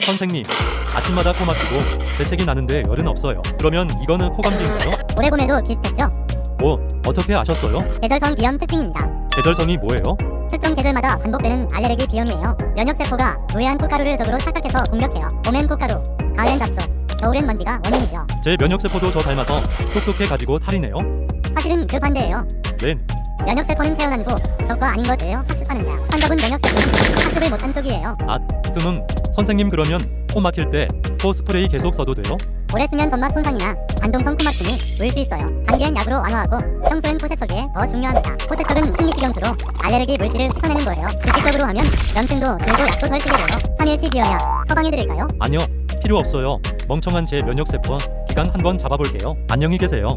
선생님, 아침마다 코 막히고 재채기 나는데 열은 없어요. 그러면 이거는 코감기인가요? 오래 보내도 비슷했죠? 어떻게 아셨어요? 계절성 비염 특징입니다. 계절성이 뭐예요? 특정 계절마다 반복되는 알레르기 비염이에요. 면역세포가 무해한 콧가루를 적으로 착각해서 공격해요. 봄엔 콧가루, 가을엔 잡초, 겨울엔 먼지가 원인이죠. 제 면역세포도 저 닮아서 똑똑해가지고 탈이네요. 사실은 그 반대예요. 네, 면역세포는 태어난 후 적과 아닌 것을 학습하는다. 환적은 면역세포는 학습을 못한 쪽이에요. 선생님 그러면 코 막힐 때 코 스프레이 계속 써도 돼요? 오래 쓰면 점막 손상이나 반동성 코막힘이 올 수 있어요. 단기엔 약으로 완화하고 평소엔 코세척이 더 중요합니다. 코세척은 생리식염수로 알레르기 물질을 씻어내는 거예요. 규칙적으로 하면 염증도 들고 약도 덜 쓰게 돼요. 3일치 비염약 처방해드릴까요? 아니요, 필요 없어요. 멍청한 제 면역세포 기간 한번 잡아볼게요. 안녕히 계세요.